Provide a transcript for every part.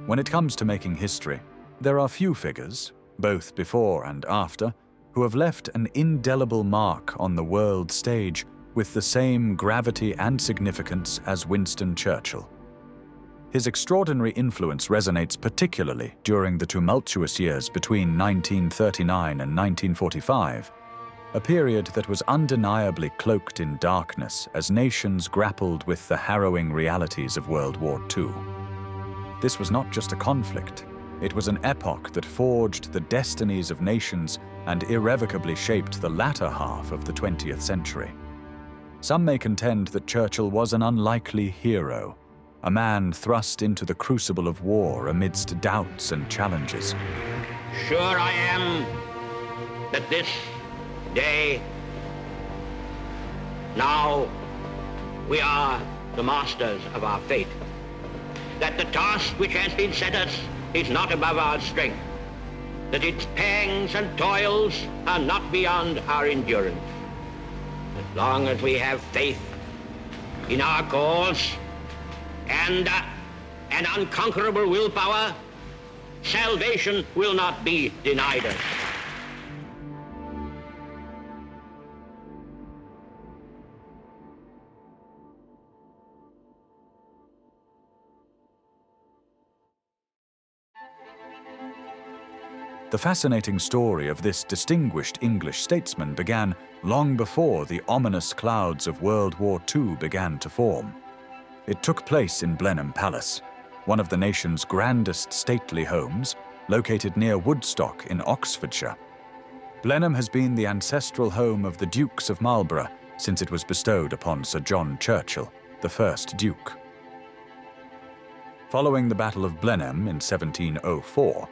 When it comes to making history, there are few figures, both before and after, who have left an indelible mark on the world stage with the same gravity and significance as Winston Churchill. His extraordinary influence resonates particularly during the tumultuous years between 1939 and 1945, a period that was undeniably cloaked in darkness as nations grappled with the harrowing realities of World War II. This was not just a conflict, it was an epoch that forged the destinies of nations and irrevocably shaped the latter half of the 20th century. Some may contend that Churchill was an unlikely hero, a man thrust into the crucible of war amidst doubts and challenges. Sure I am that this day, now, we are the masters of our fate, that the task which has been set us is not above our strength, that its pangs and toils are not beyond our endurance. As long as we have faith in our cause and an unconquerable willpower, salvation will not be denied us. The fascinating story of this distinguished English statesman began long before the ominous clouds of World War II began to form. It took place in Blenheim Palace, one of the nation's grandest stately homes, located near Woodstock in Oxfordshire. Blenheim has been the ancestral home of the Dukes of Marlborough since it was bestowed upon Sir John Churchill, the first Duke. Following the Battle of Blenheim in 1704,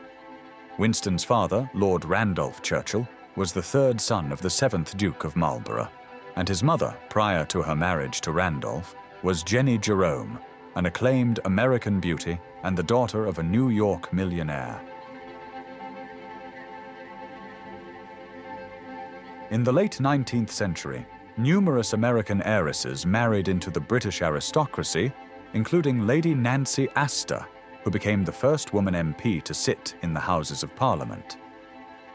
Winston's father, Lord Randolph Churchill, was the third son of the 7th Duke of Marlborough, and his mother, prior to her marriage to Randolph, was Jenny Jerome, an acclaimed American beauty and the daughter of a New York millionaire. In the late 19th century, numerous American heiresses married into the British aristocracy, including Lady Nancy Astor, who became the first woman MP to sit in the Houses of Parliament.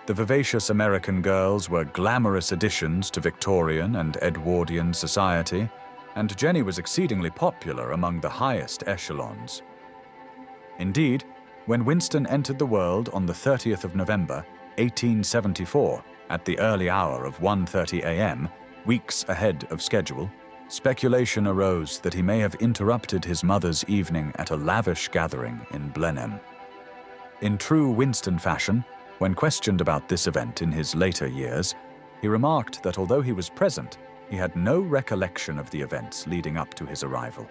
The vivacious American girls were glamorous additions to Victorian and Edwardian society, and Jenny was exceedingly popular among the highest echelons. Indeed, when Winston entered the world on the 30th of November, 1874, at the early hour of 1:30 a.m., weeks ahead of schedule, speculation arose that he may have interrupted his mother's evening at a lavish gathering in Blenheim. In true Winston fashion, when questioned about this event in his later years, he remarked that although he was present, he had no recollection of the events leading up to his arrival.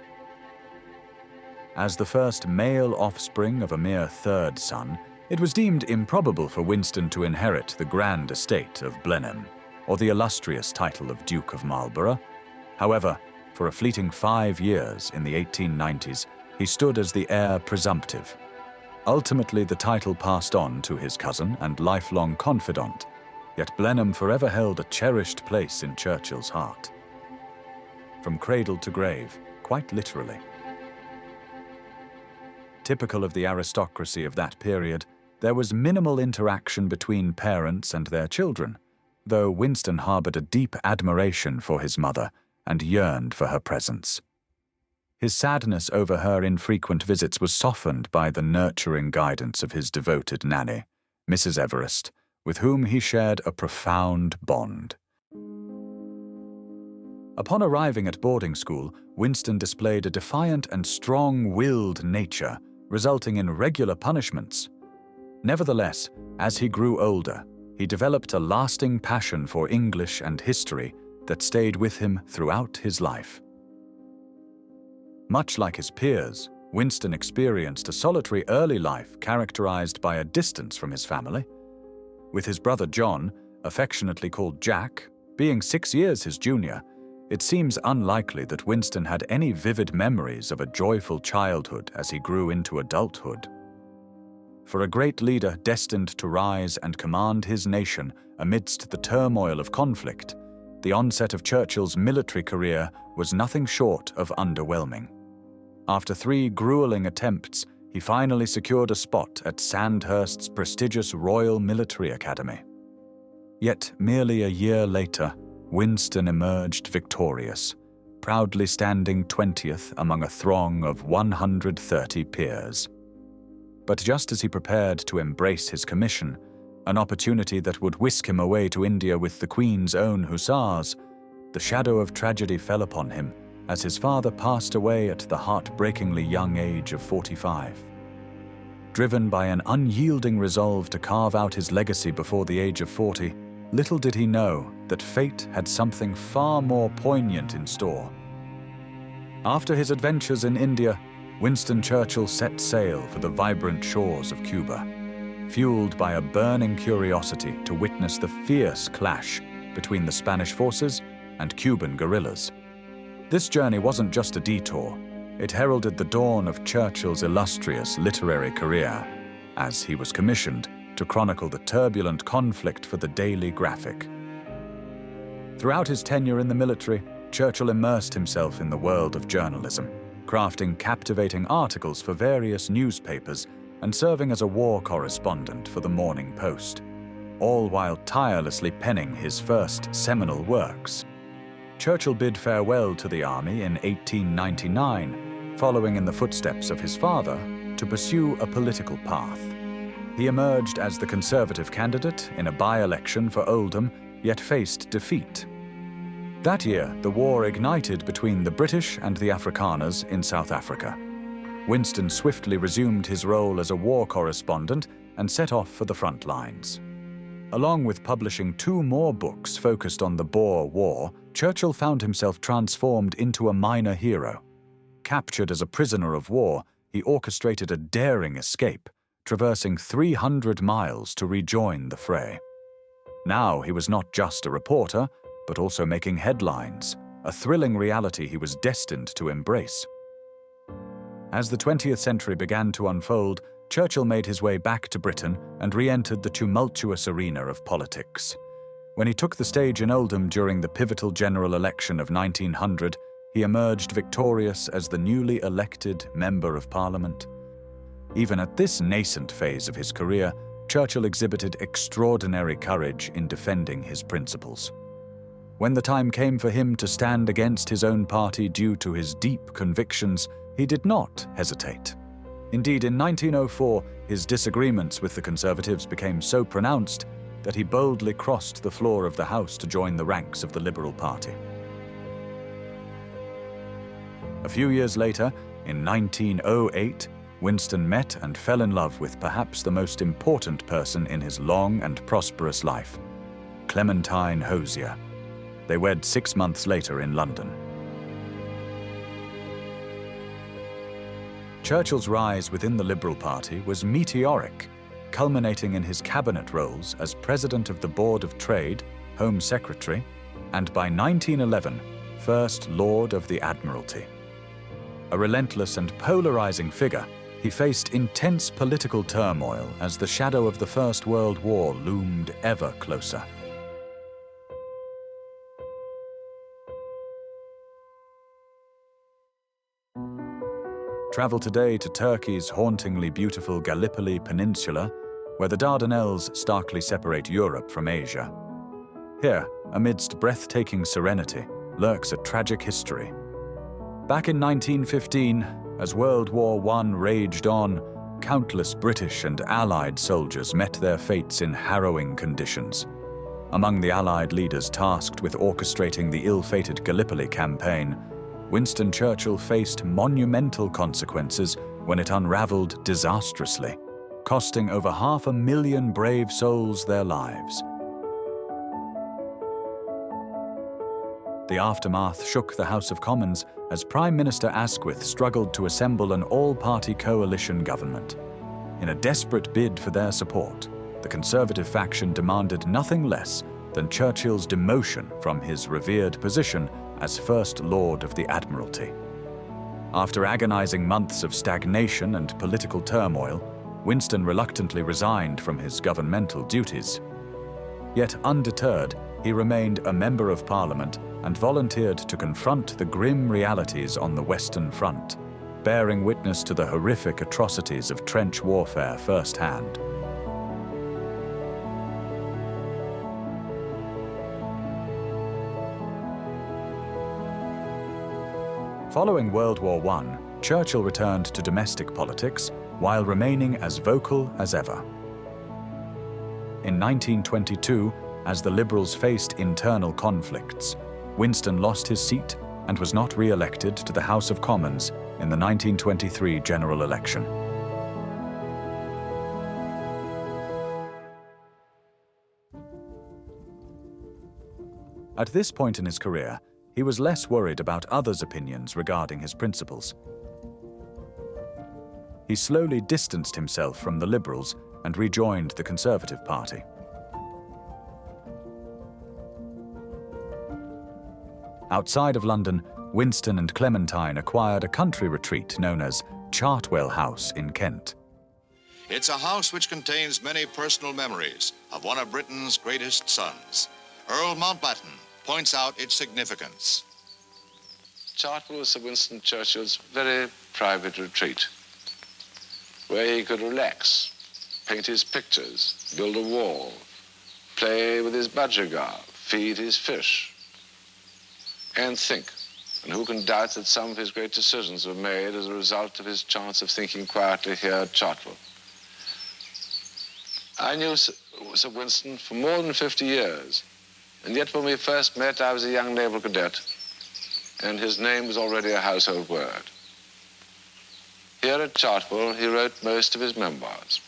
As the first male offspring of a mere third son, it was deemed improbable for Winston to inherit the grand estate of Blenheim, or the illustrious title of Duke of Marlborough. However, for a fleeting 5 years in the 1890s, he stood as the heir presumptive. Ultimately, the title passed on to his cousin and lifelong confidant, yet Blenheim forever held a cherished place in Churchill's heart. From cradle to grave, quite literally. Typical of the aristocracy of that period, there was minimal interaction between parents and their children, though Winston harbored a deep admiration for his mother and yearned for her presence. His sadness over her infrequent visits was softened by the nurturing guidance of his devoted nanny, Mrs. Everest, with whom he shared a profound bond. Upon arriving at boarding school, Winston displayed a defiant and strong-willed nature, resulting in regular punishments. Nevertheless, as he grew older, he developed a lasting passion for English and history that stayed with him throughout his life. Much like his peers, Winston experienced a solitary early life characterized by a distance from his family. With his brother John, affectionately called Jack, being 6 years his junior, it seems unlikely that Winston had any vivid memories of a joyful childhood as he grew into adulthood. For a great leader destined to rise and command his nation amidst the turmoil of conflict, the onset of Churchill's military career was nothing short of underwhelming. After 3 grueling attempts, he finally secured a spot at Sandhurst's prestigious Royal Military Academy. Yet merely a year later, Winston emerged victorious, proudly standing 20th among a throng of 130 peers. But just as he prepared to embrace his commission, an opportunity that would whisk him away to India with the Queen's own hussars, the shadow of tragedy fell upon him as his father passed away at the heartbreakingly young age of 45. Driven by an unyielding resolve to carve out his legacy before the age of 40, little did he know that fate had something far more poignant in store. After his adventures in India, Winston Churchill set sail for the vibrant shores of Cuba, fueled by a burning curiosity to witness the fierce clash between the Spanish forces and Cuban guerrillas. This journey wasn't just a detour. It heralded the dawn of Churchill's illustrious literary career, as he was commissioned to chronicle the turbulent conflict for the Daily Graphic. Throughout his tenure in the military, Churchill immersed himself in the world of journalism, crafting captivating articles for various newspapers and serving as a war correspondent for the Morning Post, all while tirelessly penning his first seminal works. Churchill bid farewell to the army in 1899, following in the footsteps of his father to pursue a political path. He emerged as the Conservative candidate in a by-election for Oldham, yet faced defeat. That year, the war ignited between the British and the Afrikaners in South Africa. Winston swiftly resumed his role as a war correspondent and set off for the front lines. Along with publishing 2 more books focused on the Boer War, Churchill found himself transformed into a minor hero. Captured as a prisoner of war, he orchestrated a daring escape, traversing 300 miles to rejoin the fray. Now he was not just a reporter, but also making headlines, a thrilling reality he was destined to embrace. As the 20th century began to unfold, Churchill made his way back to Britain and re-entered the tumultuous arena of politics. When he took the stage in Oldham during the pivotal general election of 1900, he emerged victorious as the newly elected Member of Parliament. Even at this nascent phase of his career, Churchill exhibited extraordinary courage in defending his principles. When the time came for him to stand against his own party due to his deep convictions, he did not hesitate. Indeed, in 1904, his disagreements with the Conservatives became so pronounced that he boldly crossed the floor of the House to join the ranks of the Liberal Party. A few years later, in 1908, Winston met and fell in love with perhaps the most important person in his long and prosperous life, Clementine Hozier. They wed 6 months later in London. Churchill's rise within the Liberal Party was meteoric, culminating in his cabinet roles as President of the Board of Trade, Home Secretary, and by 1911, First Lord of the Admiralty. A relentless and polarizing figure, he faced intense political turmoil as the shadow of the First World War loomed ever closer. Travel today to Turkey's hauntingly beautiful Gallipoli Peninsula, where the Dardanelles starkly separate Europe from Asia. Here, amidst breathtaking serenity, lurks a tragic history. Back in 1915, as World War I raged on, countless British and Allied soldiers met their fates in harrowing conditions. Among the Allied leaders tasked with orchestrating the ill-fated Gallipoli campaign, Winston Churchill faced monumental consequences when it unraveled disastrously, costing over 500,000 brave souls their lives. The aftermath shook the House of Commons as Prime Minister Asquith struggled to assemble an all-party coalition government. In a desperate bid for their support, the Conservative faction demanded nothing less than Churchill's demotion from his revered position as First Lord of the Admiralty. After agonizing months of stagnation and political turmoil, Winston reluctantly resigned from his governmental duties. Yet undeterred, he remained a Member of Parliament and volunteered to confront the grim realities on the Western Front. bearing witness to the horrific atrocities of trench warfare firsthand. Following World War I, Churchill returned to domestic politics while remaining as vocal as ever. In 1922, as the Liberals faced internal conflicts, Winston lost his seat and was not re-elected to the House of Commons in the 1923 general election. At this point in his career, he was less worried about others' opinions regarding his principles. He slowly distanced himself from the Liberals and rejoined the Conservative Party. Outside of London, Winston and Clementine acquired a country retreat known as Chartwell House in Kent. It's a house which contains many personal memories of one of Britain's greatest sons. Earl Mountbatten points out its significance. Chartwell was Sir Winston Churchill's very private retreat, where he could relax, paint his pictures, build a wall, play with his budgergar, feed his fish, and think. And who can doubt that some of his great decisions were made as a result of his chance of thinking quietly here at Chartwell? I knew Sir Winston for more than 50 years, and yet when we first met, I was a young naval cadet, and his name was already a household word. Here at Chartwell, he wrote most of his memoirs.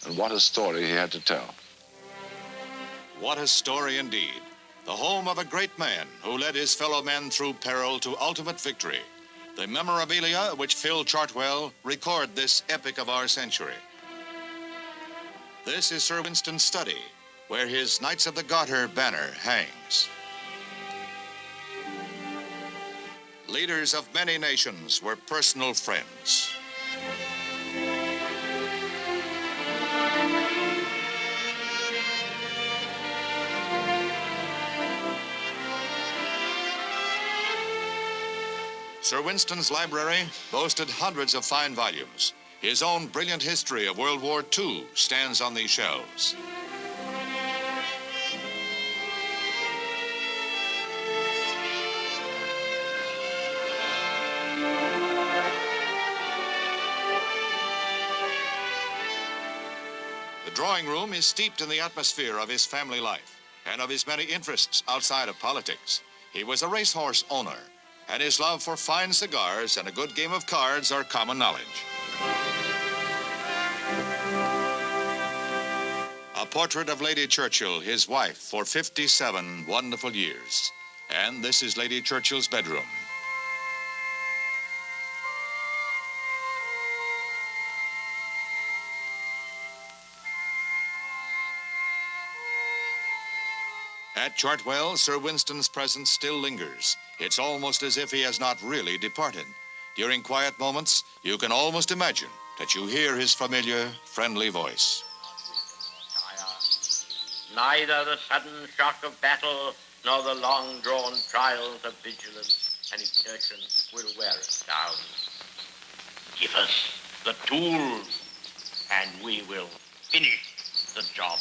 And what a story he had to tell. What a story indeed. The home of a great man who led his fellow men through peril to ultimate victory. The memorabilia which fill Chartwell record this epic of our century. This is Sir Winston's study, where his Knights of the Garter banner hangs. Leaders of many nations were personal friends. Sir Winston's library boasted hundreds of fine volumes. His own brilliant history of World War II stands on these shelves. The drawing room is steeped in the atmosphere of his family life and of his many interests outside of politics. He was a racehorse owner, and his love for fine cigars and a good game of cards are common knowledge. A portrait of Lady Churchill, his wife, for 57 wonderful years. And this is Lady Churchill's bedroom. At Chartwell, Sir Winston's presence still lingers. It's almost as if he has not really departed. During quiet moments, you can almost imagine that you hear his familiar, friendly voice. Neither the sudden shock of battle nor the long-drawn trials of vigilance and exertion will wear us down. Give us the tools, and we will finish the job.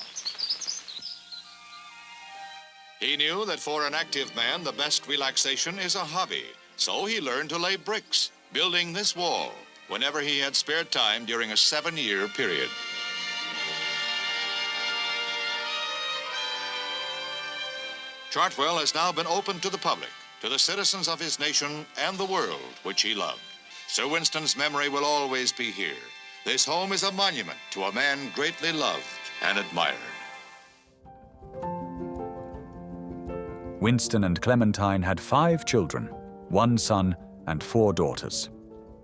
He knew that for an active man, the best relaxation is a hobby. So he learned to lay bricks, building this wall, whenever he had spare time during a 7-year period. Chartwell has now been opened to the public, to the citizens of his nation and the world which he loved. Sir Winston's memory will always be here. This home is a monument to a man greatly loved and admired. Winston and Clementine had 5 children, 1 son and 4 daughters.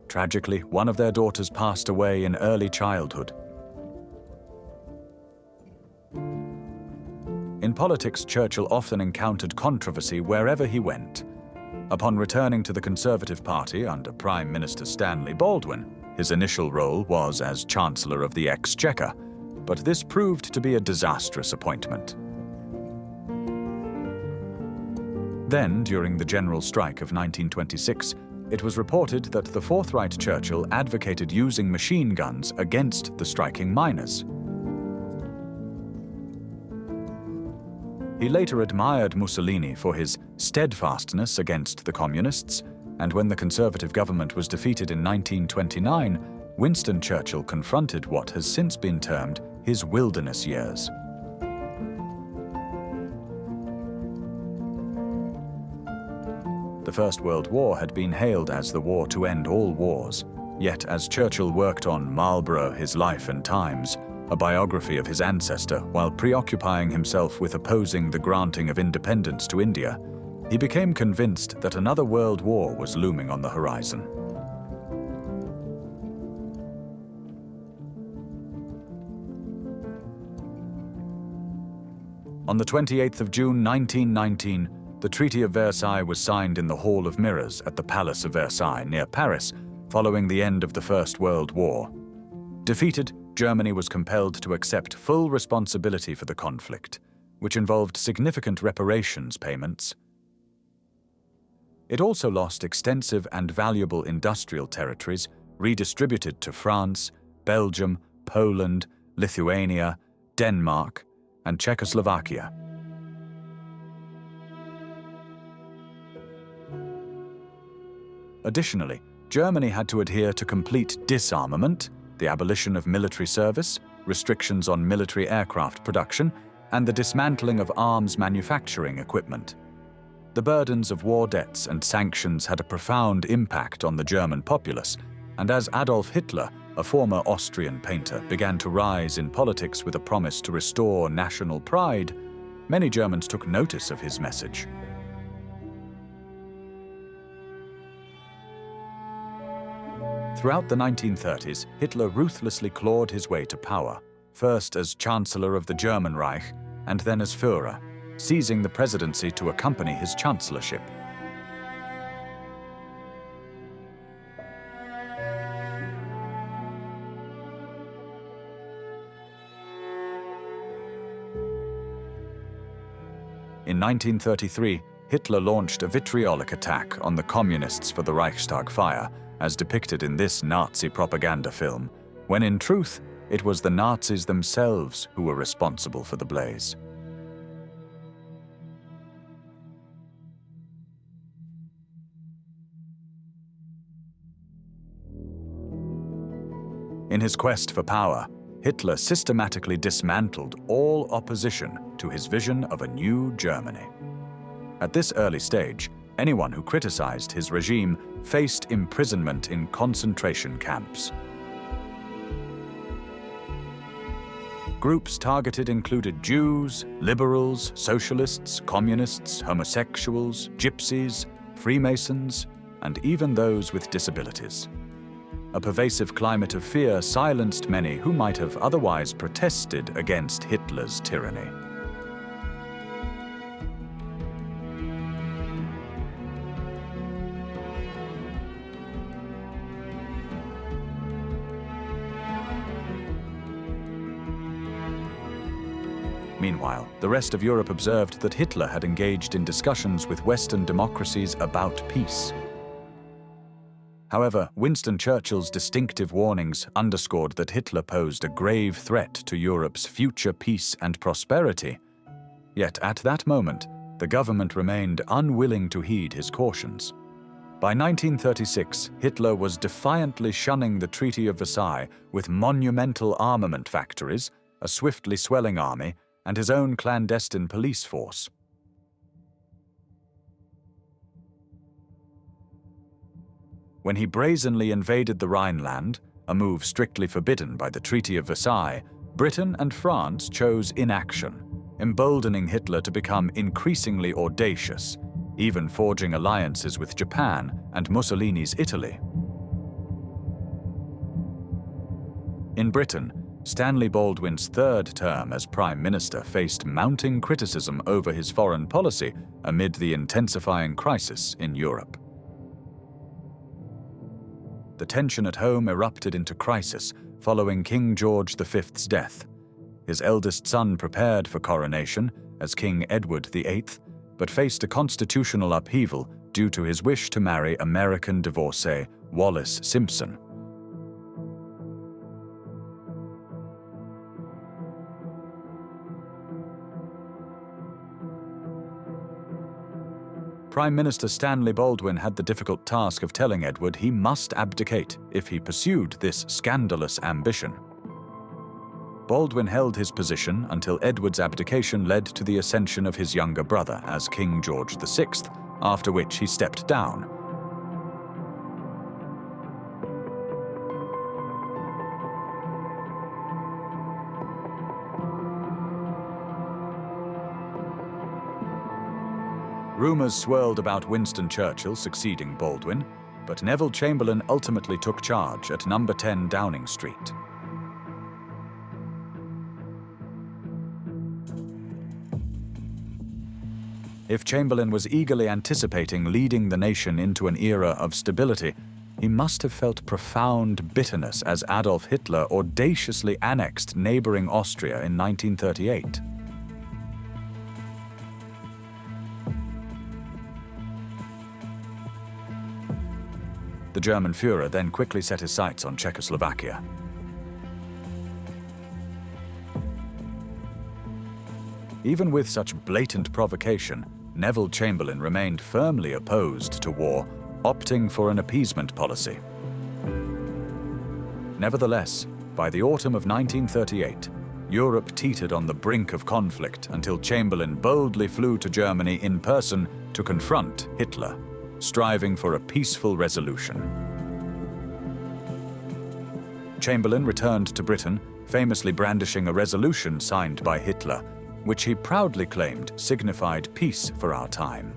Tragically, one of their daughters passed away in early childhood. In politics, Churchill often encountered controversy wherever he went. Upon returning to the Conservative Party under Prime Minister Stanley Baldwin, his initial role was as Chancellor of the Exchequer, but this proved to be a disastrous appointment. Then, during the general strike of 1926, It was reported that the forthright Churchill advocated using machine guns against the striking miners. He later admired Mussolini for his steadfastness against the communists, and when the Conservative government was defeated in 1929, Winston Churchill confronted what has since been termed his wilderness years. The First World War had been hailed as the war to end all wars, yet as Churchill worked on Marlborough, His Life and Times, a biography of his ancestor, while preoccupying himself with opposing the granting of independence to India, he became convinced that another world war was looming on the horizon. On the 28th of June 1919, the Treaty of Versailles was signed in the Hall of Mirrors at the Palace of Versailles near Paris, following the end of the First World War. Defeated, Germany was compelled to accept full responsibility for the conflict, which involved significant reparations payments. It also lost extensive and valuable industrial territories redistributed to France, Belgium, Poland, Lithuania, Denmark, and Czechoslovakia. Additionally, Germany had to adhere to complete disarmament, the abolition of military service, restrictions on military aircraft production, and the dismantling of arms manufacturing equipment. The burdens of war debts and sanctions had a profound impact on the German populace, and as Adolf Hitler, a former Austrian painter, began to rise in politics with a promise to restore national pride, many Germans took notice of his message. Throughout the 1930s, Hitler ruthlessly clawed his way to power, first as Chancellor of the German Reich and then as Führer, seizing the presidency to accompany his chancellorship. In 1933, Hitler launched a vitriolic attack on the communists for the Reichstag fire, as depicted in this Nazi propaganda film, when in truth, it was the Nazis themselves who were responsible for the blaze. In his quest for power, Hitler systematically dismantled all opposition to his vision of a new Germany. At this early stage, anyone who criticized his regime faced imprisonment in concentration camps. Groups targeted included Jews, liberals, socialists, communists, homosexuals, gypsies, Freemasons, and even those with disabilities. A pervasive climate of fear silenced many who might have otherwise protested against Hitler's tyranny. Meanwhile, the rest of Europe observed that Hitler had engaged in discussions with Western democracies about peace. However, Winston Churchill's distinctive warnings underscored that Hitler posed a grave threat to Europe's future peace and prosperity. Yet at that moment, the government remained unwilling to heed his cautions. By 1936, Hitler was defiantly shunning the Treaty of Versailles with monumental armament factories, a swiftly swelling army, and his own clandestine police force. When he brazenly invaded the Rhineland, a move strictly forbidden by the Treaty of Versailles, Britain and France chose inaction, emboldening Hitler to become increasingly audacious, even forging alliances with Japan and Mussolini's Italy. In Britain, Stanley Baldwin's third term as Prime Minister faced mounting criticism over his foreign policy amid the intensifying crisis in Europe. The tension at home erupted into crisis following King George V's death. His eldest son prepared for coronation as King Edward VIII, but faced a constitutional upheaval due to his wish to marry American divorcee Wallis Simpson. Prime Minister Stanley Baldwin had the difficult task of telling Edward he must abdicate if he pursued this scandalous ambition. Baldwin held his position until Edward's abdication led to the ascension of his younger brother as King George VI, after which he stepped down. Rumours swirled about Winston Churchill succeeding Baldwin, but Neville Chamberlain ultimately took charge at No. 10 Downing Street. If Chamberlain was eagerly anticipating leading the nation into an era of stability, he must have felt profound bitterness as Adolf Hitler audaciously annexed neighbouring Austria in 1938. The German Führer then quickly set his sights on Czechoslovakia. Even with such blatant provocation, Neville Chamberlain remained firmly opposed to war, opting for an appeasement policy. Nevertheless, by the autumn of 1938, Europe teetered on the brink of conflict until Chamberlain boldly flew to Germany in person to confront Hitler, striving for a peaceful resolution. Chamberlain returned to Britain, famously brandishing a resolution signed by Hitler, which he proudly claimed signified peace for our time.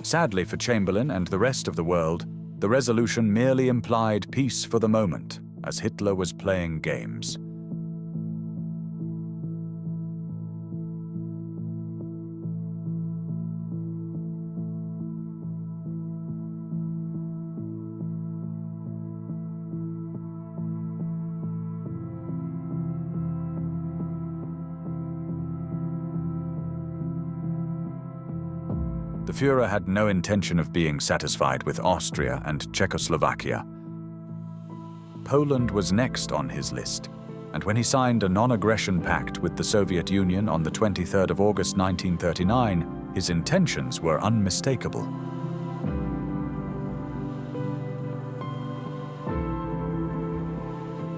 Sadly for Chamberlain and the rest of the world, the resolution merely implied peace for the moment, as Hitler was playing games. The Führer had no intention of being satisfied with Austria and Czechoslovakia. Poland was next on his list, and when he signed a non-aggression pact with the Soviet Union on the 23rd of August 1939, his intentions were unmistakable.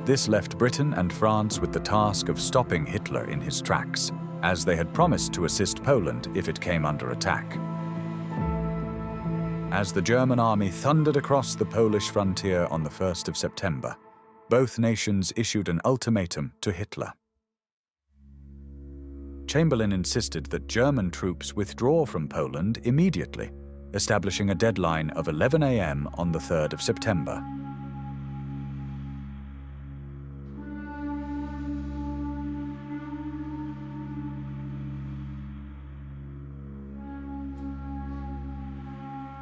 This left Britain and France with the task of stopping Hitler in his tracks, as they had promised to assist Poland if it came under attack. As the German army thundered across the Polish frontier on the 1st of September, both nations issued an ultimatum to Hitler. Chamberlain insisted that German troops withdraw from Poland immediately, establishing a deadline of 11 a.m. on the 3rd of September.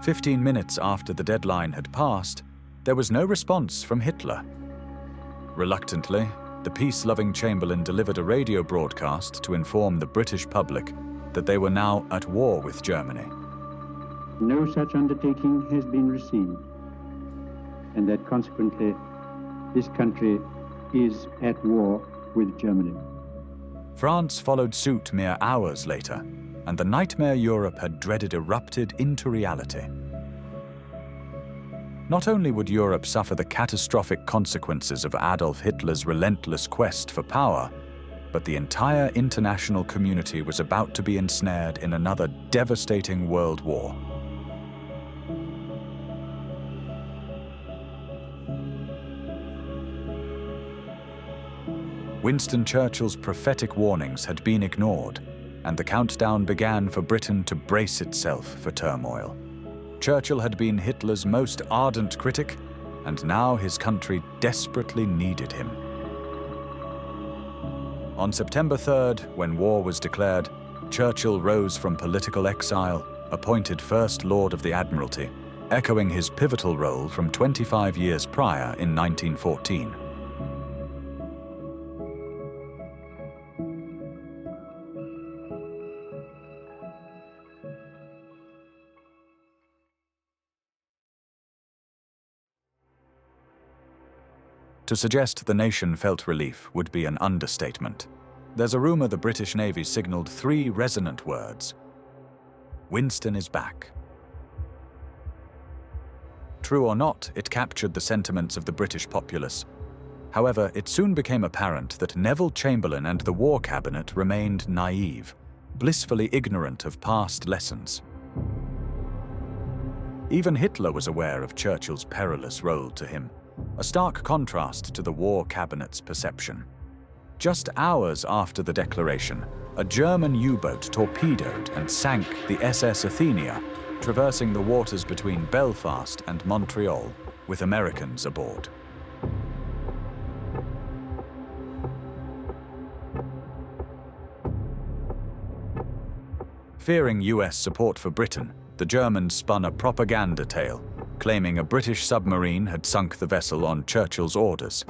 "15 minutes after the deadline had passed, there was no response from Hitler. Reluctantly, the peace-loving Chamberlain delivered a radio broadcast to inform the British public that they were now at war with Germany. No such undertaking has been received, and that consequently this country is at war with Germany." France followed suit mere hours later, and the nightmare Europe had dreaded erupted into reality. Not only would Europe suffer the catastrophic consequences of Adolf Hitler's relentless quest for power, but the entire international community was about to be ensnared in another devastating world war. Winston Churchill's prophetic warnings had been ignored, and the countdown began for Britain to brace itself for turmoil. Churchill had been Hitler's most ardent critic, and now his country desperately needed him. On September 3rd, when war was declared, Churchill rose from political exile, appointed First Lord of the Admiralty, echoing his pivotal role from 25 years prior in 1914. To suggest the nation felt relief would be an understatement. There's a rumor the British Navy signaled 3 resonant words: Winston is back. True or not, it captured the sentiments of the British populace. However, it soon became apparent that Neville Chamberlain and the War Cabinet remained naive, blissfully ignorant of past lessons. Even Hitler was aware of Churchill's perilous role to him, a stark contrast to the War Cabinet's perception. Just hours after the declaration, a German U-boat torpedoed and sank the SS Athenia, traversing the waters between Belfast and Montreal, with Americans aboard. Fearing US support for Britain, the Germans spun a propaganda tale, claiming a British submarine had sunk the vessel on Churchill's orders.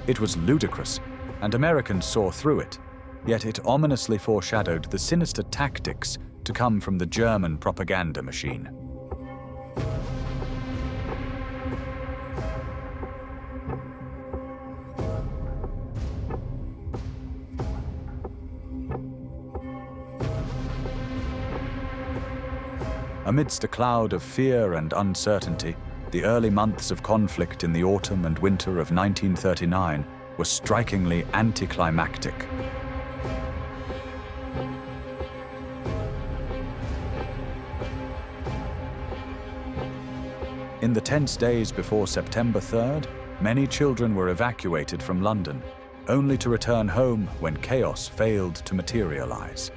It was ludicrous, and Americans saw through it, yet it ominously foreshadowed the sinister tactics to come from the German propaganda machine. Amidst a cloud of fear and uncertainty, the early months of conflict in the autumn and winter of 1939 were strikingly anticlimactic. In the tense days before September 3rd, many children were evacuated from London, only to return home when chaos failed to materialize.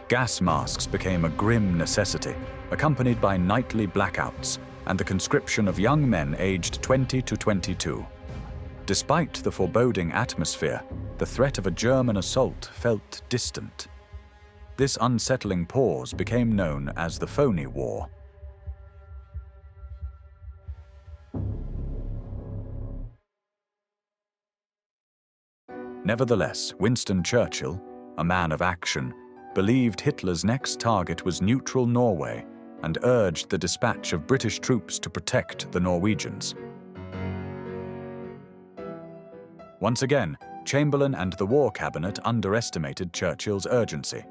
Gas masks became a grim necessity, accompanied by nightly blackouts and the conscription of young men aged 20 to 22. Despite the foreboding atmosphere, the threat of a German assault felt distant. This unsettling pause became known as the Phony War. Nevertheless, Winston Churchill, a man of action, believed Hitler's next target was neutral Norway and urged the dispatch of British troops to protect the Norwegians. Once again, Chamberlain and the War Cabinet underestimated Churchill's urgency.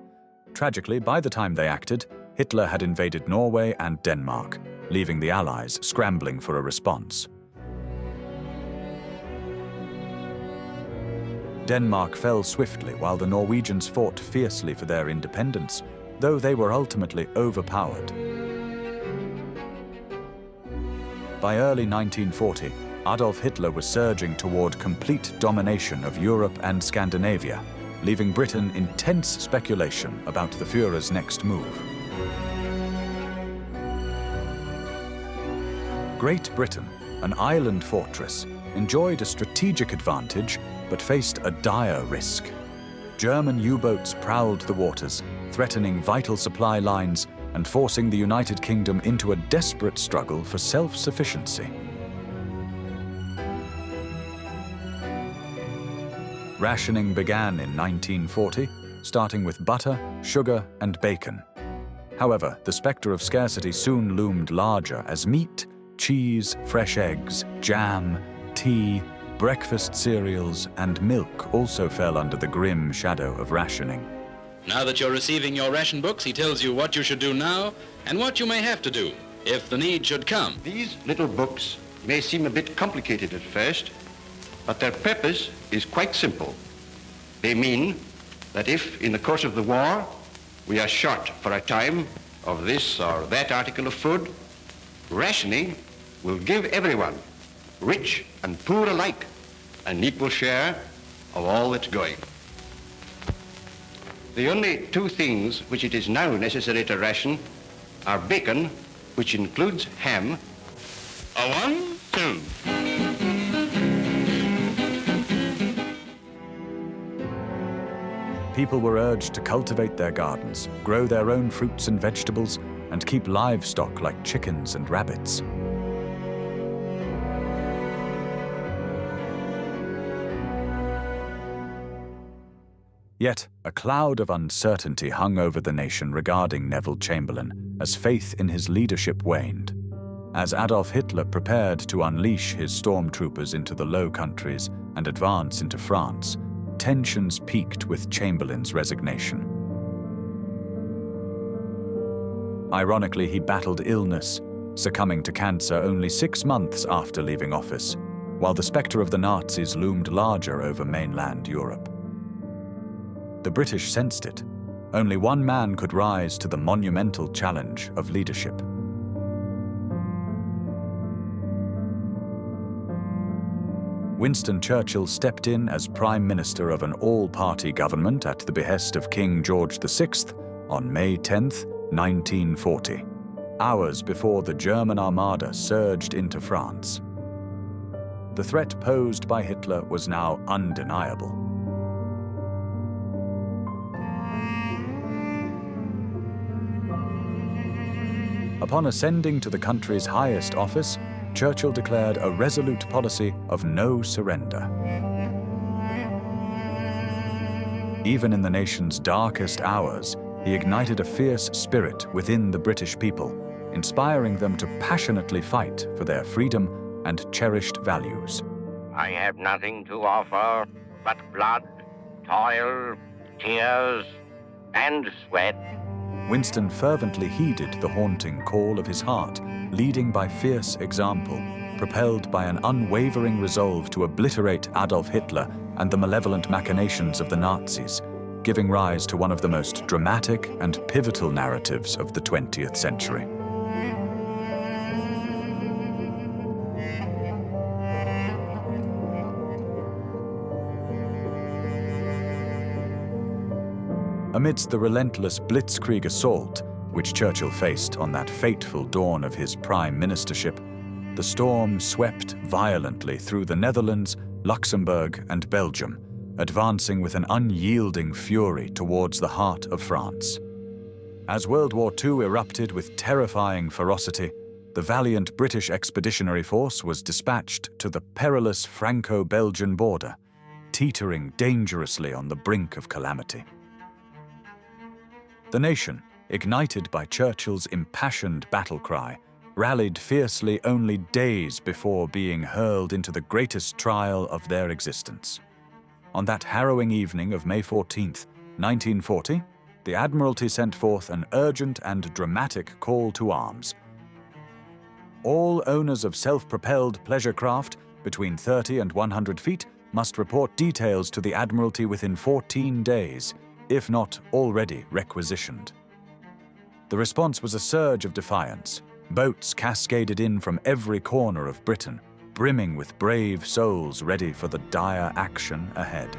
Tragically, by the time they acted, Hitler had invaded Norway and Denmark, leaving the Allies scrambling for a response. Denmark fell swiftly while the Norwegians fought fiercely for their independence, though they were ultimately overpowered. By early 1940, Adolf Hitler was surging toward complete domination of Europe and Scandinavia, leaving Britain in tense speculation about the Führer's next move. Great Britain, an island fortress, enjoyed a strategic advantage but faced a dire risk. German U-boats prowled the waters, threatening vital supply lines and forcing the United Kingdom into a desperate struggle for self-sufficiency. Rationing began in 1940, starting with butter, sugar, and bacon. However, the spectre of scarcity soon loomed larger as meat, cheese, fresh eggs, jam, tea, breakfast cereals, and milk also fell under the grim shadow of rationing. Now that you're receiving your ration books, he tells you what you should do now and what you may have to do if the need should come. These little books may seem a bit complicated at first, but their purpose is quite simple. They mean that if, in the course of the war, we are short for a time of this or that article of food, rationing will give everyone, rich and poor alike, an equal share of all that's going. The only two things which it is now necessary to ration are bacon, which includes ham. A 1, 2. People were urged to cultivate their gardens, grow their own fruits and vegetables, and keep livestock like chickens and rabbits. Yet, a cloud of uncertainty hung over the nation regarding Neville Chamberlain as faith in his leadership waned. As Adolf Hitler prepared to unleash his stormtroopers into the Low Countries and advance into France, tensions peaked with Chamberlain's resignation. Ironically, he battled illness, succumbing to cancer only 6 months after leaving office, while the spectre of the Nazis loomed larger over mainland Europe. The British sensed it. Only one man could rise to the monumental challenge of leadership. Winston Churchill stepped in as Prime Minister of an all-party government at the behest of King George VI on May 10, 1940, hours before the German Armada surged into France. The threat posed by Hitler was now undeniable. Upon ascending to the country's highest office, Churchill declared a resolute policy of no surrender. Even in the nation's darkest hours, he ignited a fierce spirit within the British people, inspiring them to passionately fight for their freedom and cherished values. I have nothing to offer but blood, toil, tears, and sweat. Winston fervently heeded the haunting call of his heart, leading by fierce example, propelled by an unwavering resolve to obliterate Adolf Hitler and the malevolent machinations of the Nazis, giving rise to one of the most dramatic and pivotal narratives of the 20th century. Amidst the relentless blitzkrieg assault, which Churchill faced on that fateful dawn of his prime ministership, the storm swept violently through the Netherlands, Luxembourg, and Belgium, advancing with an unyielding fury towards the heart of France. As World War II erupted with terrifying ferocity, the valiant British Expeditionary Force was dispatched to the perilous Franco-Belgian border, teetering dangerously on the brink of calamity. The nation, ignited by Churchill's impassioned battle cry, rallied fiercely only days before being hurled into the greatest trial of their existence. On that harrowing evening of May 14, 1940, the Admiralty sent forth an urgent and dramatic call to arms. All owners of self-propelled pleasure craft between 30 and 100 feet must report details to the Admiralty within 14 days, if not already requisitioned. The response was a surge of defiance. Boats cascaded in from every corner of Britain, brimming with brave souls ready for the dire action ahead.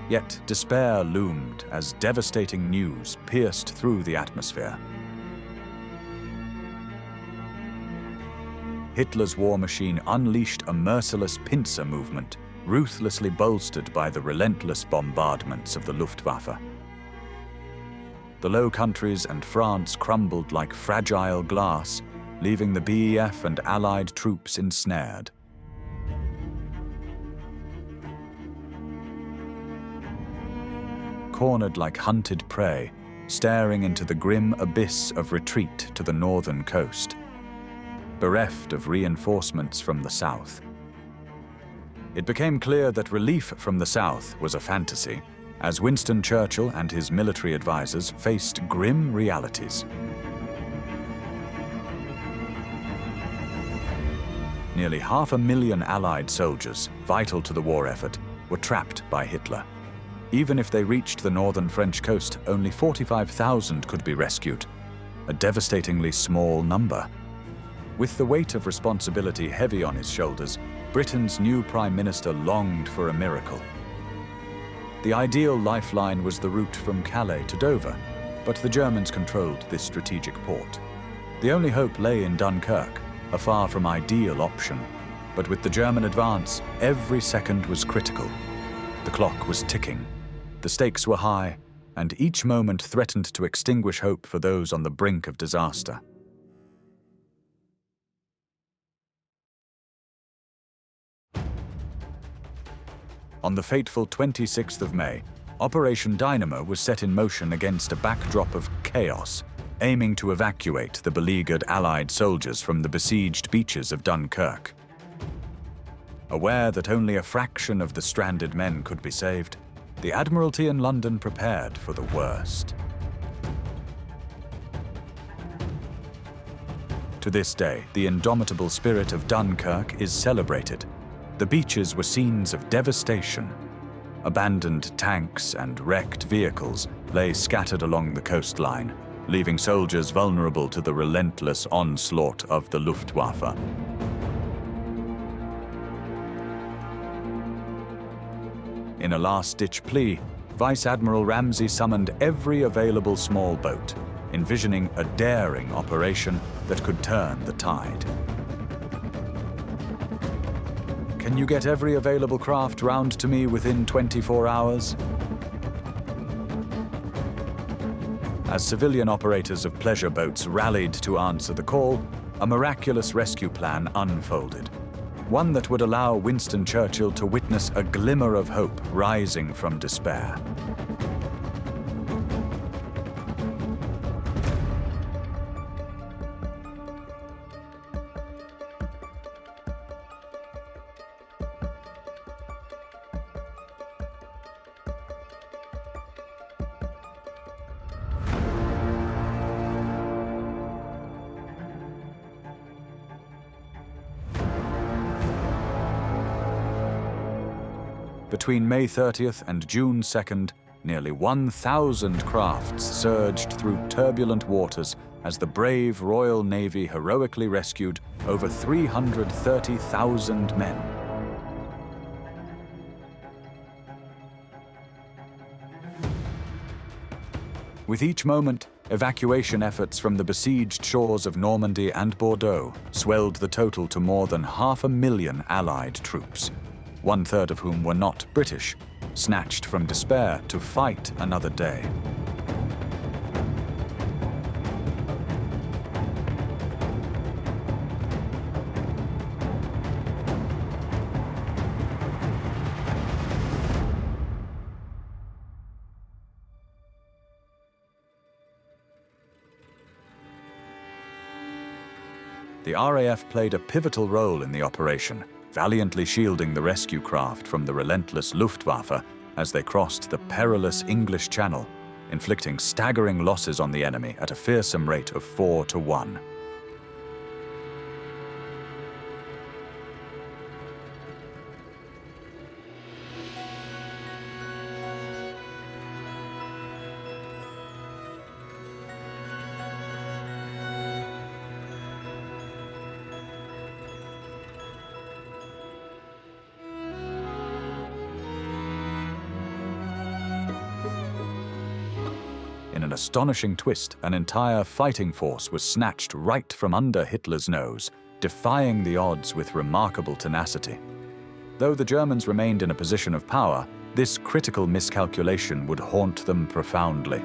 Yet despair loomed as devastating news pierced through the atmosphere. Hitler's war machine unleashed a merciless pincer movement, ruthlessly bolstered by the relentless bombardments of the Luftwaffe. The Low Countries and France crumbled like fragile glass, leaving the BEF and Allied troops ensnared. Cornered like hunted prey, staring into the grim abyss of retreat to the northern coast, bereft of reinforcements from the south. It became clear that relief from the south was a fantasy, as Winston Churchill and his military advisors faced grim realities. Nearly 500,000 Allied soldiers, vital to the war effort, were trapped by Hitler. Even if they reached the northern French coast, only 45,000 could be rescued, a devastatingly small number. With the weight of responsibility heavy on his shoulders, Britain's new Prime Minister longed for a miracle. The ideal lifeline was the route from Calais to Dover, but the Germans controlled this strategic port. The only hope lay in Dunkirk, a far from ideal option, but with the German advance, every second was critical. The clock was ticking, the stakes were high, and each moment threatened to extinguish hope for those on the brink of disaster. On the fateful 26th of May, Operation Dynamo was set in motion against a backdrop of chaos, aiming to evacuate the beleaguered Allied soldiers from the besieged beaches of Dunkirk. Aware that only a fraction of the stranded men could be saved, the Admiralty in London prepared for the worst. To this day, the indomitable spirit of Dunkirk is celebrated. The beaches were scenes of devastation. Abandoned tanks and wrecked vehicles lay scattered along the coastline, leaving soldiers vulnerable to the relentless onslaught of the Luftwaffe. In a last-ditch plea, Vice Admiral Ramsay summoned every available small boat, envisioning a daring operation that could turn the tide. Can you get every available craft round to me within 24 hours? As civilian operators of pleasure boats rallied to answer the call, a miraculous rescue plan unfolded. One that would allow Winston Churchill to witness a glimmer of hope rising from despair. Between May 30th and June 2nd, nearly 1,000 crafts surged through turbulent waters as the brave Royal Navy heroically rescued over 330,000 men. With each moment, evacuation efforts from the besieged shores of Normandy and Bordeaux swelled the total to more than 500,000 Allied troops, one-third of whom were not British, snatched from despair to fight another day. The RAF played a pivotal role in the operation, valiantly shielding the rescue craft from the relentless Luftwaffe as they crossed the perilous English Channel, inflicting staggering losses on the enemy at a fearsome rate of 4-1. In an astonishing twist, an entire fighting force was snatched right from under Hitler's nose, defying the odds with remarkable tenacity. Though the Germans remained in a position of power, this critical miscalculation would haunt them profoundly.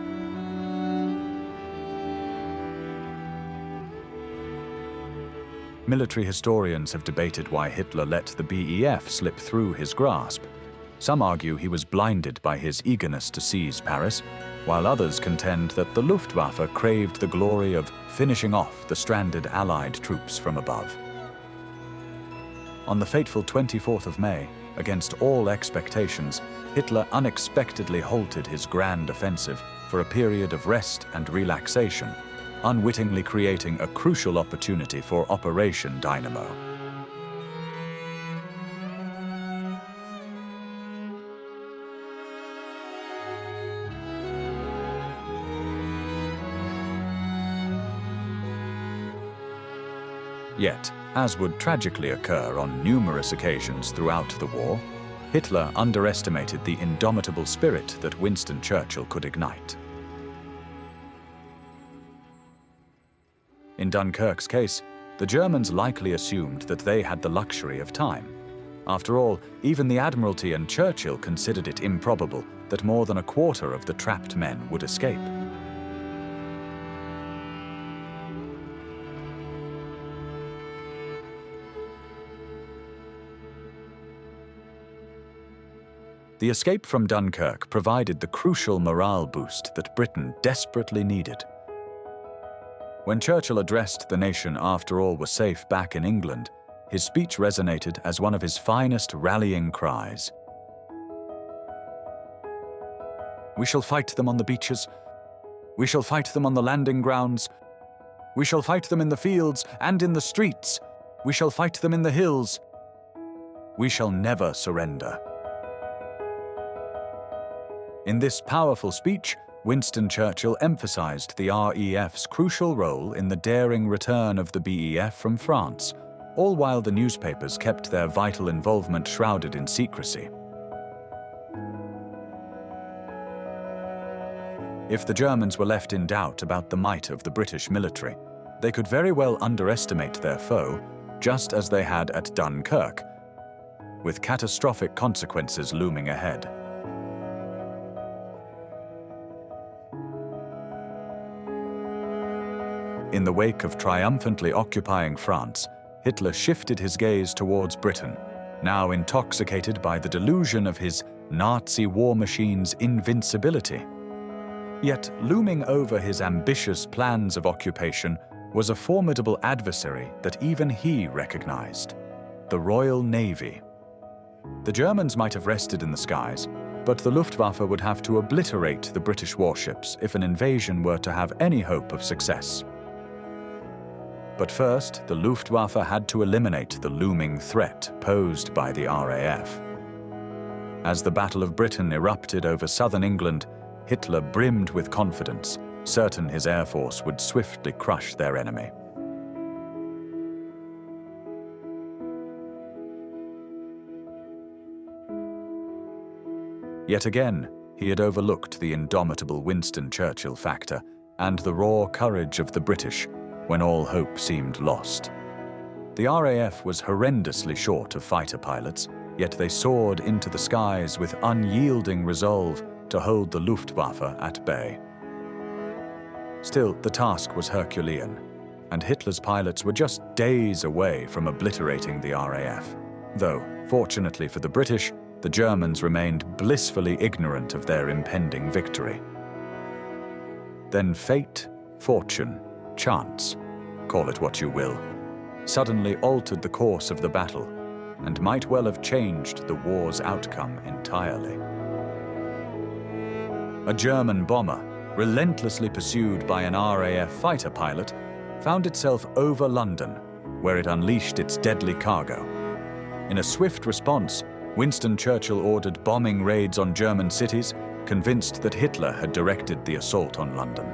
Military historians have debated why Hitler let the BEF slip through his grasp. Some argue he was blinded by his eagerness to seize Paris, while others contend that the Luftwaffe craved the glory of finishing off the stranded Allied troops from above. On the fateful 24th of May, against all expectations, Hitler unexpectedly halted his grand offensive for a period of rest and relaxation, unwittingly creating a crucial opportunity for Operation Dynamo. Yet, as would tragically occur on numerous occasions throughout the war, Hitler underestimated the indomitable spirit that Winston Churchill could ignite. In Dunkirk's case, the Germans likely assumed that they had the luxury of time. After all, even the Admiralty and Churchill considered it improbable that more than a quarter of the trapped men would escape. The escape from Dunkirk provided the crucial morale boost that Britain desperately needed. When Churchill addressed the nation after all was safe back in England, his speech resonated as one of his finest rallying cries. "We shall fight them on the beaches. We shall fight them on the landing grounds. We shall fight them in the fields and in the streets. We shall fight them in the hills. We shall never surrender." In this powerful speech, Winston Churchill emphasized the RAF's crucial role in the daring return of the BEF from France, all while the newspapers kept their vital involvement shrouded in secrecy. If the Germans were left in doubt about the might of the British military, they could very well underestimate their foe, just as they had at Dunkirk, with catastrophic consequences looming ahead. In the wake of triumphantly occupying France, Hitler shifted his gaze towards Britain, now intoxicated by the delusion of his Nazi war machine's invincibility. Yet, looming over his ambitious plans of occupation was a formidable adversary that even he recognized: the Royal Navy. The Germans might have rested in the skies, but the Luftwaffe would have to obliterate the British warships if an invasion were to have any hope of success. But first, the Luftwaffe had to eliminate the looming threat posed by the RAF. As the Battle of Britain erupted over southern England, Hitler brimmed with confidence, certain his air force would swiftly crush their enemy. Yet again, he had overlooked the indomitable Winston Churchill factor and the raw courage of the British when all hope seemed lost. The RAF was horrendously short of fighter pilots, yet they soared into the skies with unyielding resolve to hold the Luftwaffe at bay. Still, the task was Herculean, and Hitler's pilots were just days away from obliterating the RAF, though, fortunately for the British, the Germans remained blissfully ignorant of their impending victory. Then fate, fortune, chance, call it what you will, suddenly altered the course of the battle and might well have changed the war's outcome entirely. A German bomber, relentlessly pursued by an RAF fighter pilot, found itself over London, where it unleashed its deadly cargo. In a swift response, Winston Churchill ordered bombing raids on German cities, convinced that Hitler had directed the assault on London.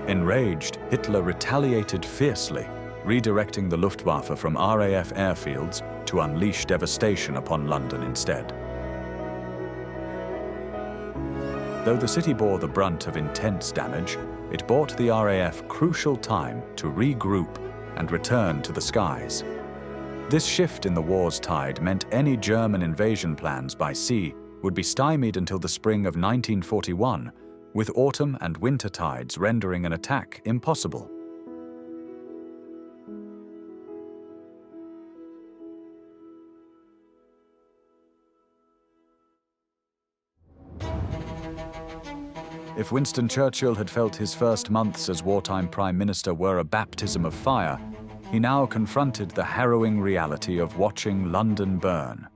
Enraged, Hitler retaliated fiercely, redirecting the Luftwaffe from RAF airfields to unleash devastation upon London instead. Though the city bore the brunt of intense damage, it bought the RAF crucial time to regroup and return to the skies. This shift in the war's tide meant any German invasion plans by sea would be stymied until the spring of 1941, with autumn and winter tides rendering an attack impossible. If Winston Churchill had felt his first months as wartime Prime Minister were a baptism of fire, he now confronted the harrowing reality of watching London burn.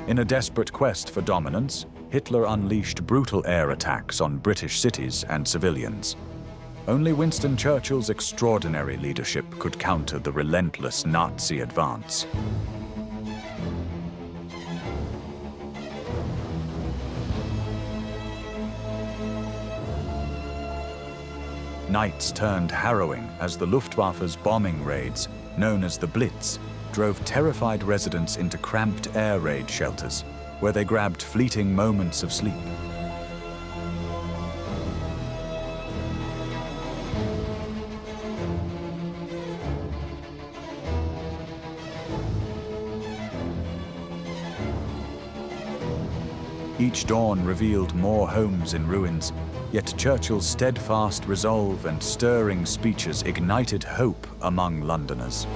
In a desperate quest for dominance, Hitler unleashed brutal air attacks on British cities and civilians. Only Winston Churchill's extraordinary leadership could counter the relentless Nazi advance. Nights turned harrowing as the Luftwaffe's bombing raids, known as the Blitz, drove terrified residents into cramped air raid shelters, where they grabbed fleeting moments of sleep. Each dawn revealed more homes in ruins, yet Churchill's steadfast resolve and stirring speeches ignited hope among Londoners.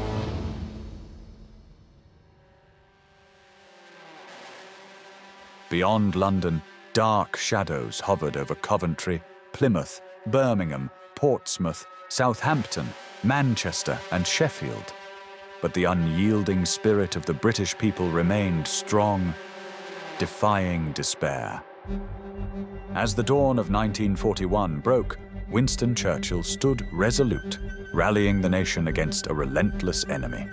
Beyond London, dark shadows hovered over Coventry, Plymouth, Birmingham, Portsmouth, Southampton, Manchester, and Sheffield. But the unyielding spirit of the British people remained strong, defying despair. As the dawn of 1941 broke, Winston Churchill stood resolute, rallying the nation against a relentless enemy.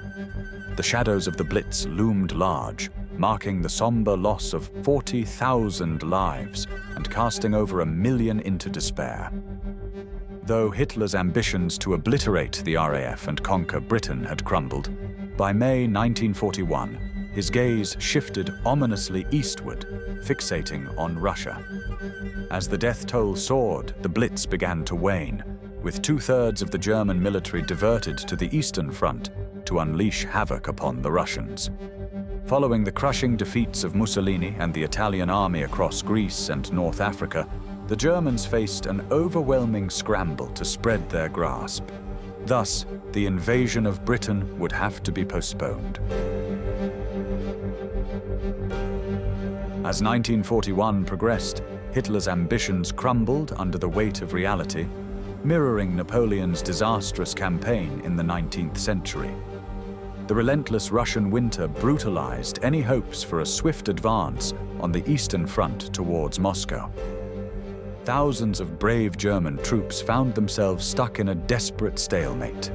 The shadows of the Blitz loomed large, marking the somber loss of 40,000 lives and casting over 1 million into despair. Though Hitler's ambitions to obliterate the RAF and conquer Britain had crumbled, by May 1941, his gaze shifted ominously eastward, fixating on Russia. As the death toll soared, the Blitz began to wane, with 2/3 of the German military diverted to the Eastern Front to unleash havoc upon the Russians. Following the crushing defeats of Mussolini and the Italian army across Greece and North Africa, the Germans faced an overwhelming scramble to spread their grasp. Thus, the invasion of Britain would have to be postponed. As 1941 progressed, Hitler's ambitions crumbled under the weight of reality, mirroring Napoleon's disastrous campaign in the 19th century. The relentless Russian winter brutalized any hopes for a swift advance on the Eastern Front towards Moscow. Thousands of brave German troops found themselves stuck in a desperate stalemate.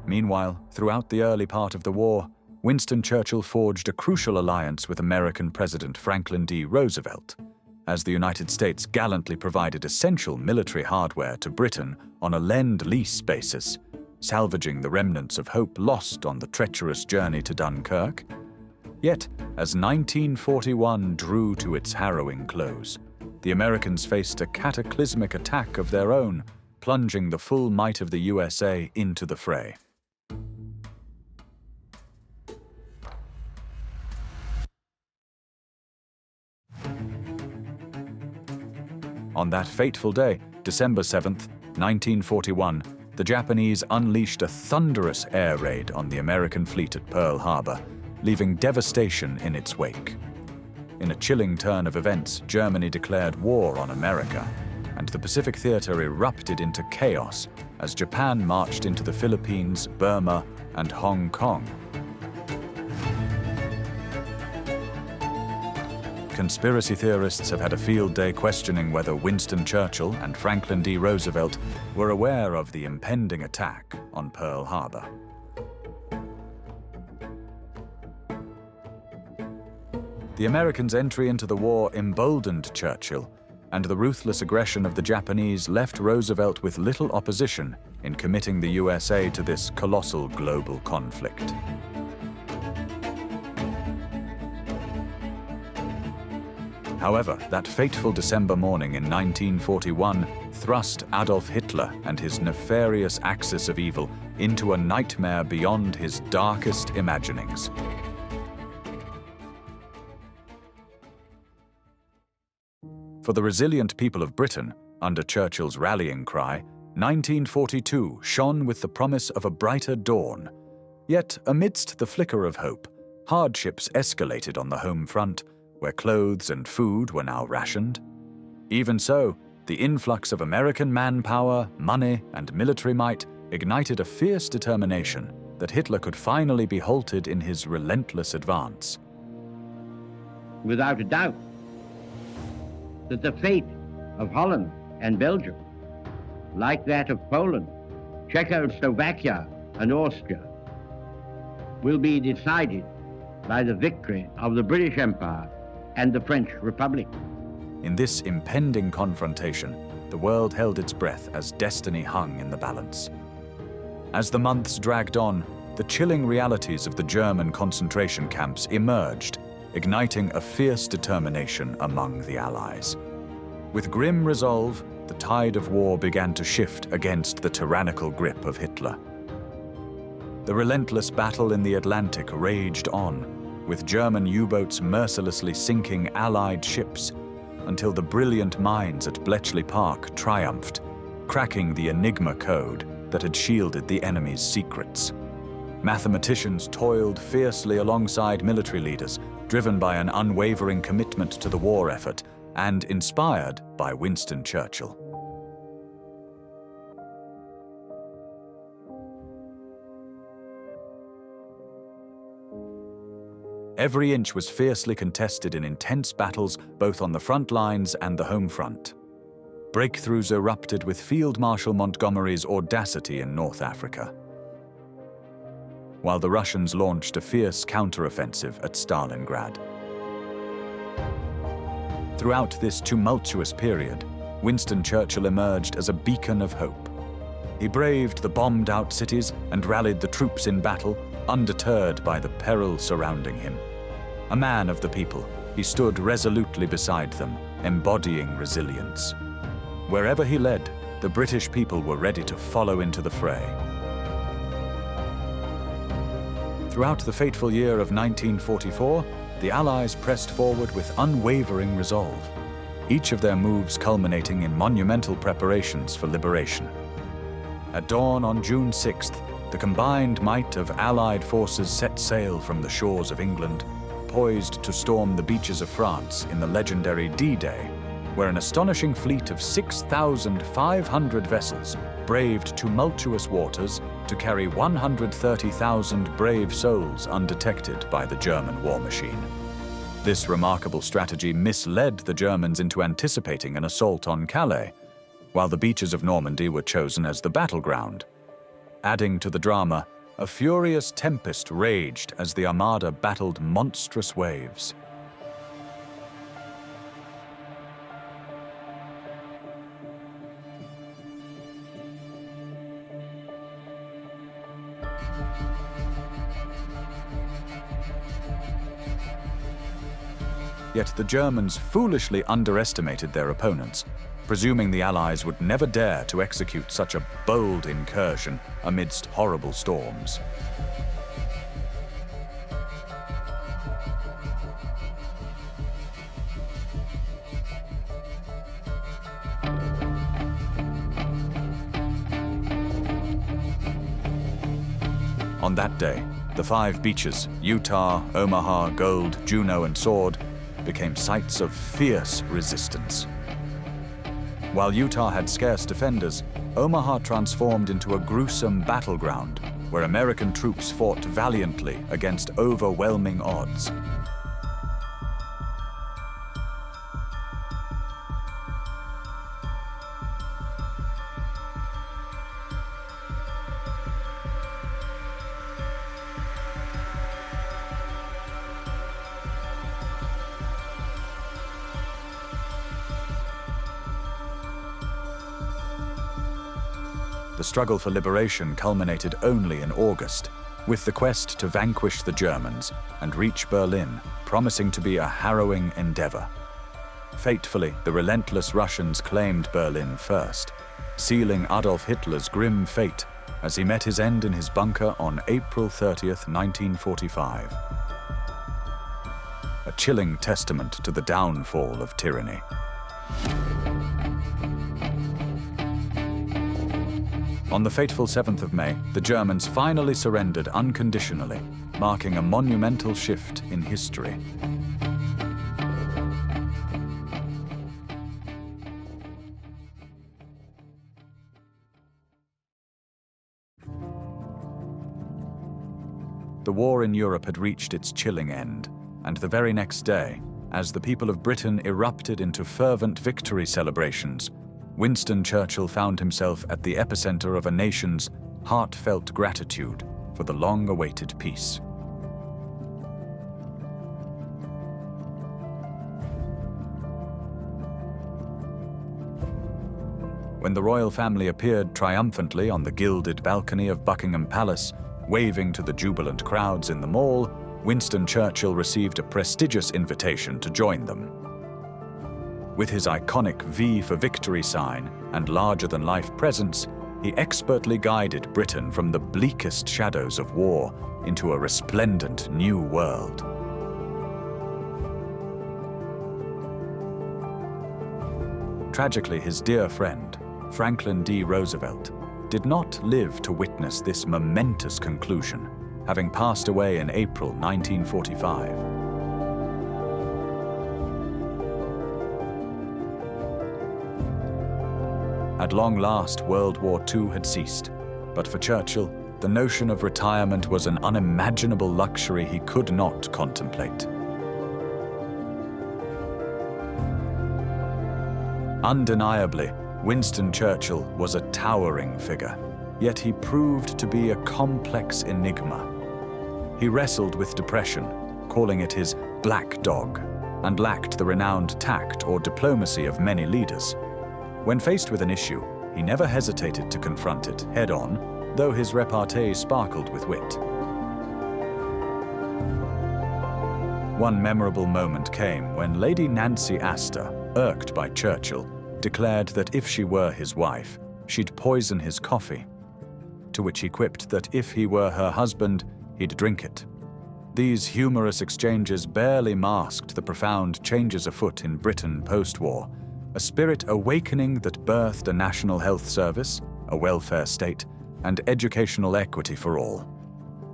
Meanwhile, throughout the early part of the war, Winston Churchill forged a crucial alliance with American President Franklin D. Roosevelt, as the United States gallantly provided essential military hardware to Britain on a lend-lease basis, salvaging the remnants of hope lost on the treacherous journey to Dunkirk. Yet, as 1941 drew to its harrowing close, the Americans faced a cataclysmic attack of their own, plunging the full might of the USA into the fray. On that fateful day, December 7th, 1941, the Japanese unleashed a thunderous air raid on the American fleet at Pearl Harbor, leaving devastation in its wake. In a chilling turn of events, Germany declared war on America, and the Pacific Theater erupted into chaos as Japan marched into the Philippines, Burma, and Hong Kong. Conspiracy theorists have had a field day questioning whether Winston Churchill and Franklin D. Roosevelt were aware of the impending attack on Pearl Harbor. The Americans' entry into the war emboldened Churchill, and the ruthless aggression of the Japanese left Roosevelt with little opposition in committing the USA to this colossal global conflict. However, that fateful December morning in 1941 thrust Adolf Hitler and his nefarious axis of evil into a nightmare beyond his darkest imaginings. For the resilient people of Britain, under Churchill's rallying cry, 1942 shone with the promise of a brighter dawn. Yet, amidst the flicker of hope, hardships escalated on the home front, where clothes and food were now rationed. Even so, the influx of American manpower, money, and military might ignited a fierce determination that Hitler could finally be halted in his relentless advance. Without a doubt that the fate of Holland and Belgium, like that of Poland, Czechoslovakia, and Austria, will be decided by the victory of the British Empire and the French Republic. In this impending confrontation, the world held its breath as destiny hung in the balance. As the months dragged on, the chilling realities of the German concentration camps emerged, igniting a fierce determination among the Allies. With grim resolve, the tide of war began to shift against the tyrannical grip of Hitler. The relentless battle in the Atlantic raged on, with German U-boats mercilessly sinking Allied ships until the brilliant minds at Bletchley Park triumphed, cracking the Enigma code that had shielded the enemy's secrets. Mathematicians toiled fiercely alongside military leaders, driven by an unwavering commitment to the war effort and inspired by Winston Churchill. Every inch was fiercely contested in intense battles both on the front lines and the home front. Breakthroughs erupted with Field Marshal Montgomery's audacity in North Africa, while the Russians launched a fierce counteroffensive at Stalingrad. Throughout this tumultuous period, Winston Churchill emerged as a beacon of hope. He braved the bombed-out cities and rallied the troops in battle, undeterred by the peril surrounding him. A man of the people, he stood resolutely beside them, embodying resilience. Wherever he led, the British people were ready to follow into the fray. Throughout the fateful year of 1944, the Allies pressed forward with unwavering resolve, each of their moves culminating in monumental preparations for liberation. At dawn on June 6th, the combined might of Allied forces set sail from the shores of England, poised to storm the beaches of France in the legendary D-Day, where an astonishing fleet of 6,500 vessels braved tumultuous waters to carry 130,000 brave souls undetected by the German war machine. This remarkable strategy misled the Germans into anticipating an assault on Calais, while the beaches of Normandy were chosen as the battleground. Adding to the drama, a furious tempest raged as the Armada battled monstrous waves. Yet the Germans foolishly underestimated their opponents, presuming the Allies would never dare to execute such a bold incursion amidst horrible storms. On that day, the 5 beaches, Utah, Omaha, Gold, Juno, and Sword, became sites of fierce resistance. While Utah had scarce defenders, Omaha transformed into a gruesome battleground where American troops fought valiantly against overwhelming odds. The struggle for liberation culminated only in August, with the quest to vanquish the Germans and reach Berlin promising to be a harrowing endeavor. Fatefully, the relentless Russians claimed Berlin first, sealing Adolf Hitler's grim fate as he met his end in his bunker on April 30th, 1945. A chilling testament to the downfall of tyranny. On the fateful 7th of May, the Germans finally surrendered unconditionally, marking a monumental shift in history. The war in Europe had reached its chilling end, and the very next day, as the people of Britain erupted into fervent victory celebrations, Winston Churchill found himself at the epicenter of a nation's heartfelt gratitude for the long-awaited peace. When the royal family appeared triumphantly on the gilded balcony of Buckingham Palace, Waving to the jubilant crowds in the mall, Winston Churchill received a prestigious invitation to join them. With his iconic V for Victory sign and larger-than-life presence, he expertly guided Britain from the bleakest shadows of war into a resplendent new world. Tragically, his dear friend, Franklin D. Roosevelt, did not live to witness this momentous conclusion, having passed away in April 1945. At long last, World War II had ceased, but for Churchill, the notion of retirement was an unimaginable luxury he could not contemplate. Undeniably, Winston Churchill was a towering figure, yet he proved to be a complex enigma. He wrestled with depression, calling it his black dog, and lacked the renowned tact or diplomacy of many leaders. When faced with an issue, he never hesitated to confront it head-on, though his repartee sparkled with wit. One memorable moment came when Lady Nancy Astor, irked by Churchill, declared that if she were his wife, she'd poison his coffee, to which he quipped that if he were her husband, he'd drink it. These humorous exchanges barely masked the profound changes afoot in Britain post-war, a spirit awakening that birthed a national health service, a welfare state, and educational equity for all.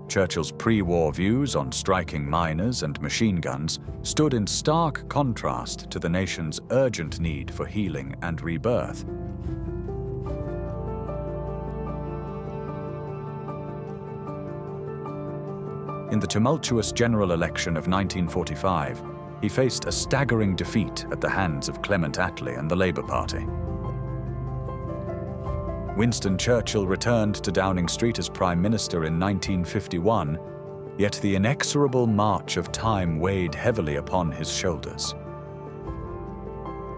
Churchill's pre-war views on striking miners and machine guns stood in stark contrast to the nation's urgent need for healing and rebirth. In the tumultuous general election of 1945, he faced a staggering defeat at the hands of Clement Attlee and the Labour Party. Winston Churchill returned to Downing Street as Prime Minister in 1951, yet the inexorable march of time weighed heavily upon his shoulders.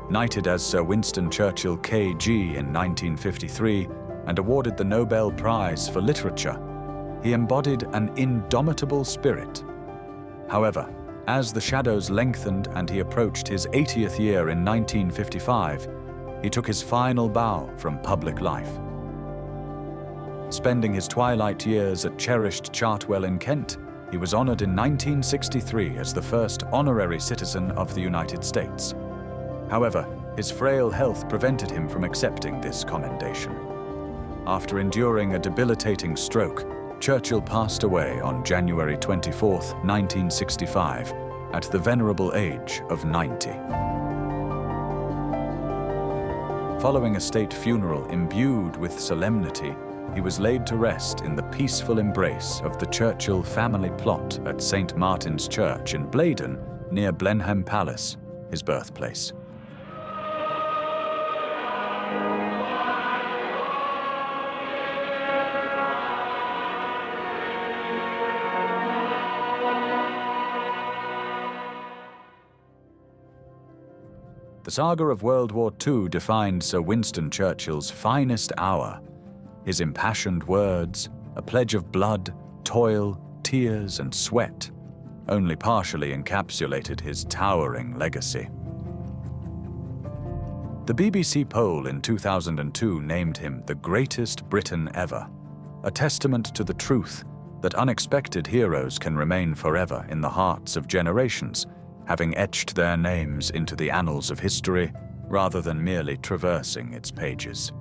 Knighted as Sir Winston Churchill KG in 1953 and awarded the Nobel Prize for Literature, he embodied an indomitable spirit. However, as the shadows lengthened and he approached his 80th year in 1955, he took his final bow from public life. Spending his twilight years at cherished Chartwell in Kent, he was honored in 1963 as the first honorary citizen of the United States. However, his frail health prevented him from accepting this commendation. After enduring a debilitating stroke, Churchill passed away on January 24, 1965, at the venerable age of 90. Following a state funeral imbued with solemnity, he was laid to rest in the peaceful embrace of the Churchill family plot at St. Martin's Church in Blaydon, near Blenheim Palace, his birthplace. The saga of World War II defined Sir Winston Churchill's finest hour. His impassioned words, a pledge of blood, toil, tears, and sweat, only partially encapsulated his towering legacy. The BBC poll in 2002 named him the greatest Briton ever, a testament to the truth that unexpected heroes can remain forever in the hearts of generations, having etched their names into the annals of history rather than merely traversing its pages.